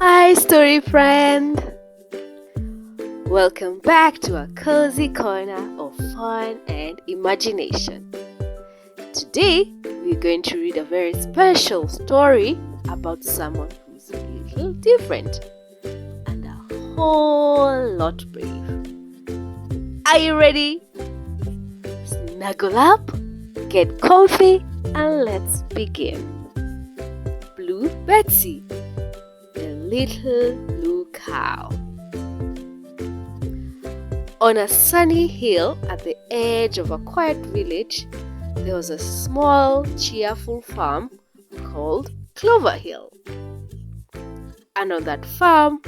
Hi, story friend! Welcome back to a cozy corner of fun and imagination. Today, we're going to read a very special story about someone who's a little different and a whole lot brave. Are you ready? Snuggle up, get comfy, and let's begin. Blue Betsy, the little blue cow. On a sunny hill at the edge of a quiet village, there was a small, cheerful farm called Clover Hill. And on that farm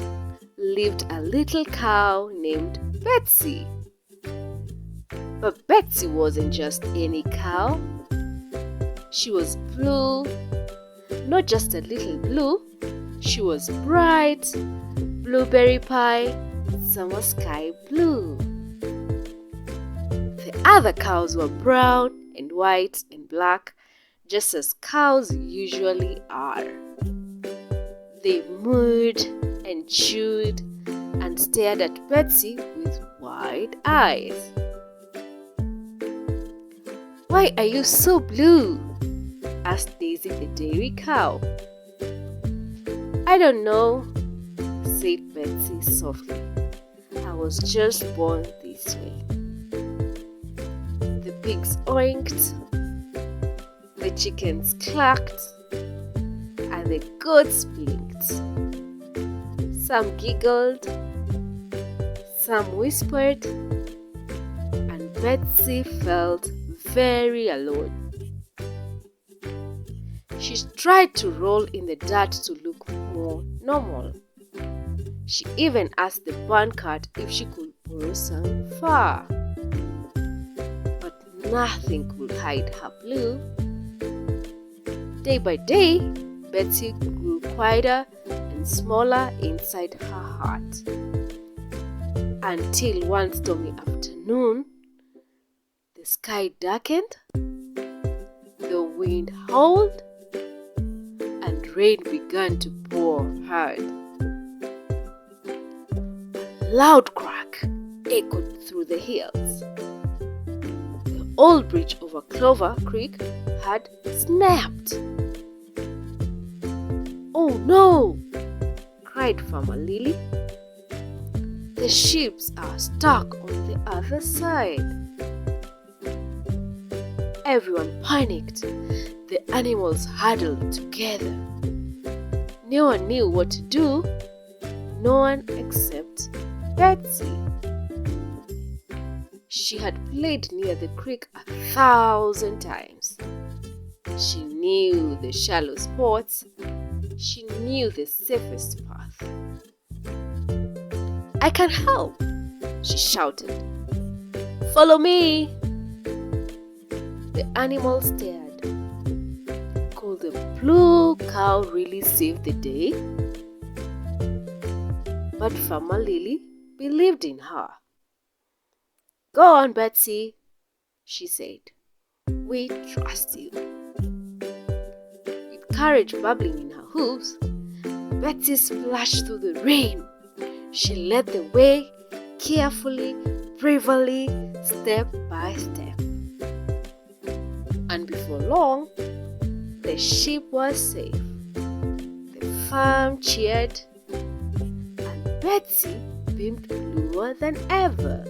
lived a little cow named Betsy. But Betsy wasn't just any cow. She was blue, not just a little blue. She was bright, blueberry pie, summer sky blue. The other cows were brown and white and black, just as cows usually are. They mooed and chewed and stared at Betsy with wide eyes. "Why are you so blue?" asked Daisy the dairy cow. "I don't know," said Betsy softly. "I was just born this way." The pigs oinked, the chickens clucked, and the goats blinked. Some giggled, some whispered, and Betsy felt very alone. She tried to roll in the dirt to look more normal. She even asked the barn cat if she could borrow some fur. But nothing could hide her blue. Day by day, Betsy grew quieter and smaller inside her heart. Until one stormy afternoon, the sky darkened, the wind howled, and rain began to pour hard. A loud crack echoed through the hills. The old bridge over Clover Creek had snapped. "Oh no!" cried Farmer Lily. "The sheep are stuck on the other side." Everyone panicked. The animals huddled together. No one knew what to do. No one except Betsy. She had played near the creek 1,000 times. She knew the shallow spots. She knew the safest path. "I can help!" she shouted. "Follow me!" The animals stared. Could the blue cow really save the day? But Farmer Lily believed in her. "Go on, Betsy," she said. "We trust you." With courage bubbling in her hooves, Betsy splashed through the rain. She led the way carefully, bravely, step by step. And before long, the sheep was safe. The farm cheered, and Betsy beamed bluer than ever.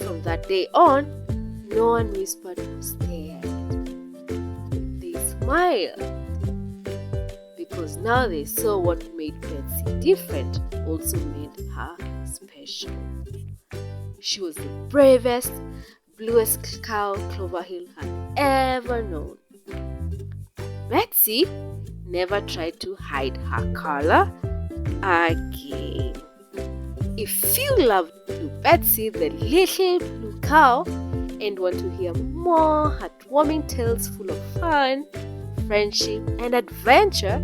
From that day on, no one whispered or stared. They smiled, because now they saw what made Betsy different also made her special. She was the bravest, bluest cow Clover Hill had ever known. Betsy never tried to hide her color again. If you love Blue Betsy, the little blue cow, and want to hear more heartwarming tales full of fun, friendship, and adventure,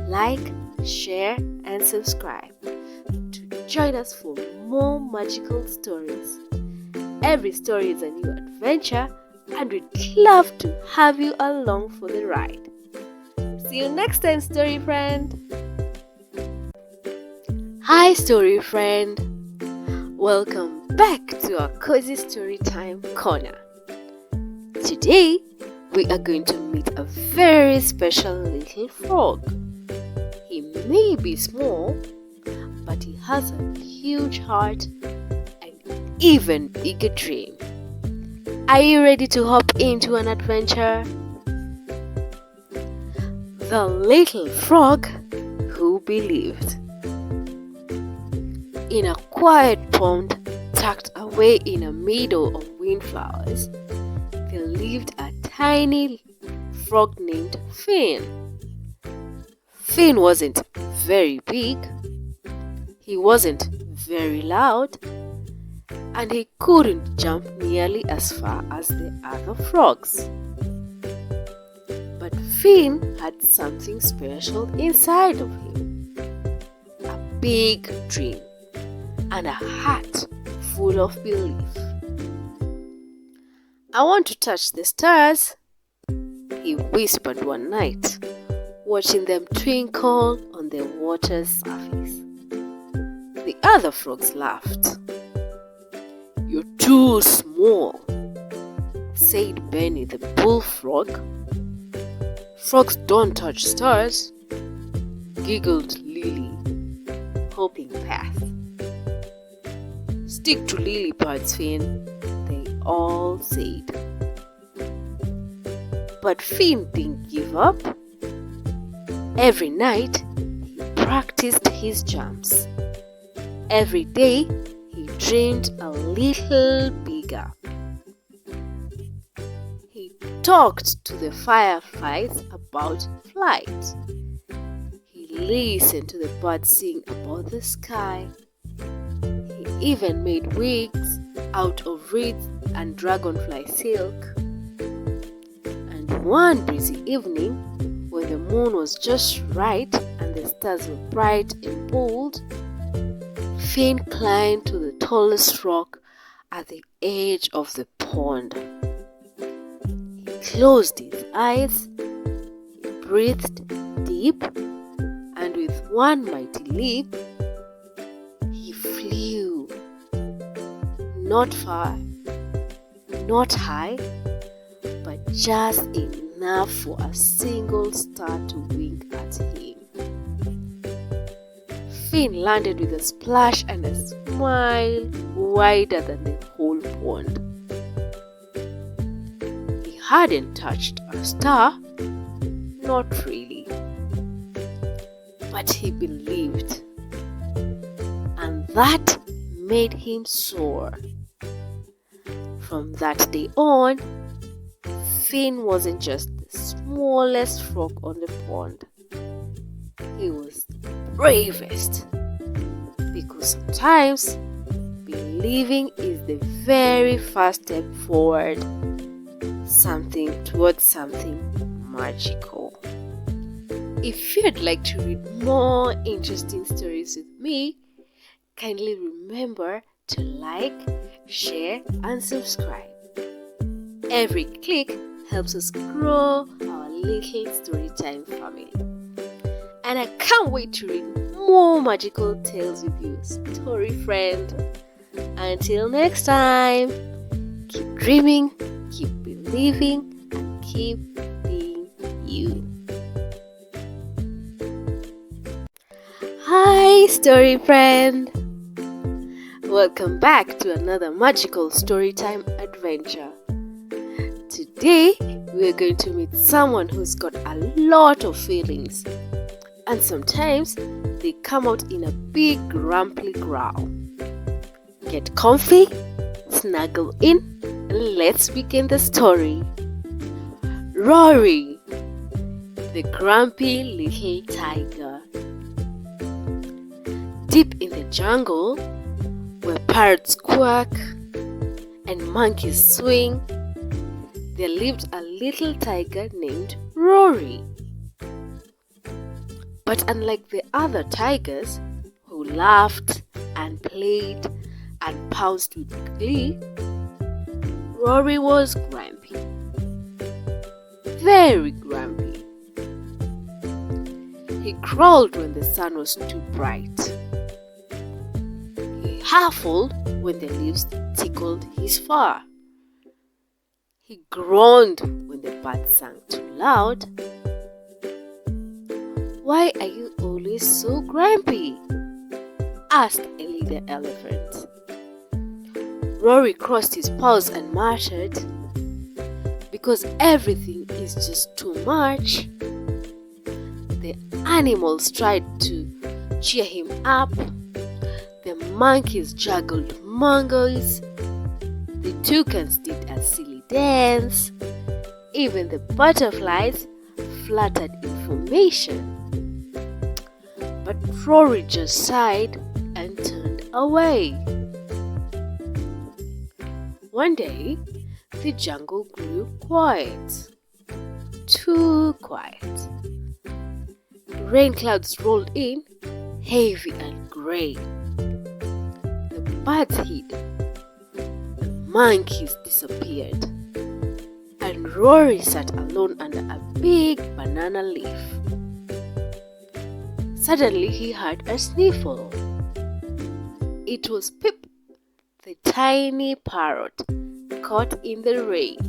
like, share, and subscribe to join us for more magical stories. Every story is a new adventure, and we'd love to have you along for the ride. See you next time, story friend. Hi, story friend. Welcome back to our cozy story time corner. Today, we are going to meet a very special little frog. He may be small, but he has a huge heart and even bigger dream. Are you ready to hop into an adventure? The Little Frog Who Believed. In a quiet pond tucked away in a meadow of windflowers, there lived a tiny frog named Finn. Finn wasn't very big, he wasn't very loud, and he couldn't jump nearly as far as the other frogs. But Finn had something special inside of him. A big dream and a heart full of belief. I want to touch the stars, he whispered one night, watching them twinkle on the water's surface. The other frogs laughed. "You're too small," said Benny the bullfrog. "Frogs don't touch stars," giggled Lily, hopping past. "Stick to lily pads, Finn," they all said. But Finn didn't give up. Every night, he practiced his jumps. Every day, he dreamed a little bigger. He talked to the fireflies about flight. He listened to the birds sing about the sky. He even made wigs out of reeds and dragonfly silk. And one breezy evening, when the moon was just right and the stars were bright and bold, Finn climbed to the tallest rock at the edge of the pond. He closed his eyes, he breathed deep, and with one mighty leap, he flew. Not far, not high, but just enough for a single star to wink at him. Finn landed with a splash and a smile wider than the whole pond. He hadn't touched a star, not really, but he believed, and that made him soar. From that day on, Finn wasn't just the smallest frog on the pond. He was the bravest. Because sometimes believing is the very first step forward, towards something magical. If you'd like to read more interesting stories with me, kindly remember to like, share, and subscribe. Every click helps us grow our little storytime family. And I can't wait to read more magical tales with you, story friend. Until next time, keep dreaming, keep believing, and keep being you. Hi, story friend. Welcome back to another magical storytime adventure. Today, we're going to meet someone who's got a lot of feelings. And sometimes they come out in a big grumpy growl. Get comfy, snuggle in, and let's begin the story. Roary, the grumpy little tiger. Deep in the jungle, where parrots quack and monkeys swing, there lived a little tiger named Roary. But unlike the other tigers who laughed and played and pounced with glee, Roary was grumpy. Very grumpy. He crawled when the sun was too bright. He huffled when the leaves tickled his fur. He groaned when the birds sang too loud. "Why are you always so grumpy?" asked Ellie the elephant. Roary crossed his paws and muttered, "Because everything is just too much." The animals tried to cheer him up. The monkeys juggled mangoes. The toucans did a silly dance. Even the butterflies fluttered information. But Roary just sighed and turned away. One day, the jungle grew quiet. Too quiet. Rain clouds rolled in, heavy and grey. The birds hid. The monkeys disappeared. And Roary sat alone under a big banana leaf. Suddenly he heard a sniffle. It was Pip, the tiny parrot, caught in the rain.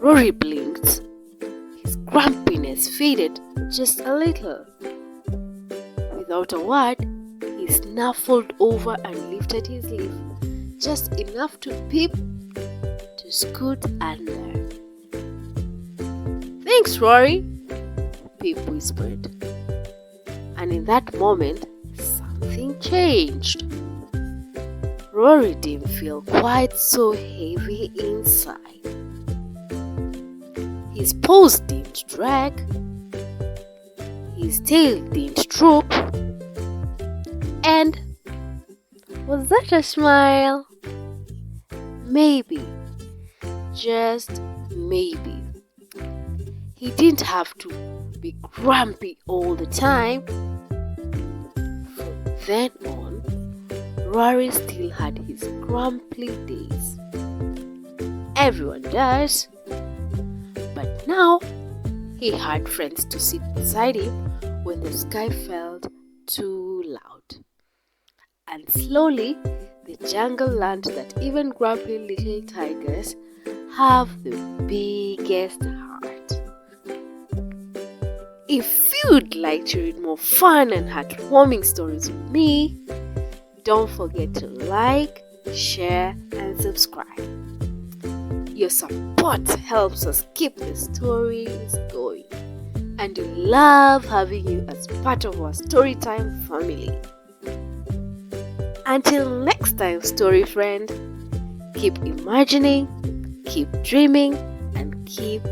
Roary blinked. His grumpiness faded just a little. Without a word, he snuffled over and lifted his leaf, just enough to Pip to scoot under. "Thanks, Roary," Pip whispered. And in that moment, something changed. Roary didn't feel quite so heavy inside. His paws didn't drag. His tail didn't droop. And was that a smile? Maybe, just maybe. He didn't have to be grumpy all the time. From then on, Roary still had his grumpy days. Everyone does. But now, he had friends to sit beside him when the sky felt too loud. And slowly, the jungle learned that even grumpy little tigers have the biggest heart. If you'd like to read more fun and heartwarming stories with me, don't forget to like, share, and subscribe. Your support helps us keep the stories going, and we love having you as part of our Storytime family. Until next time, story friend, keep imagining, keep dreaming, and keep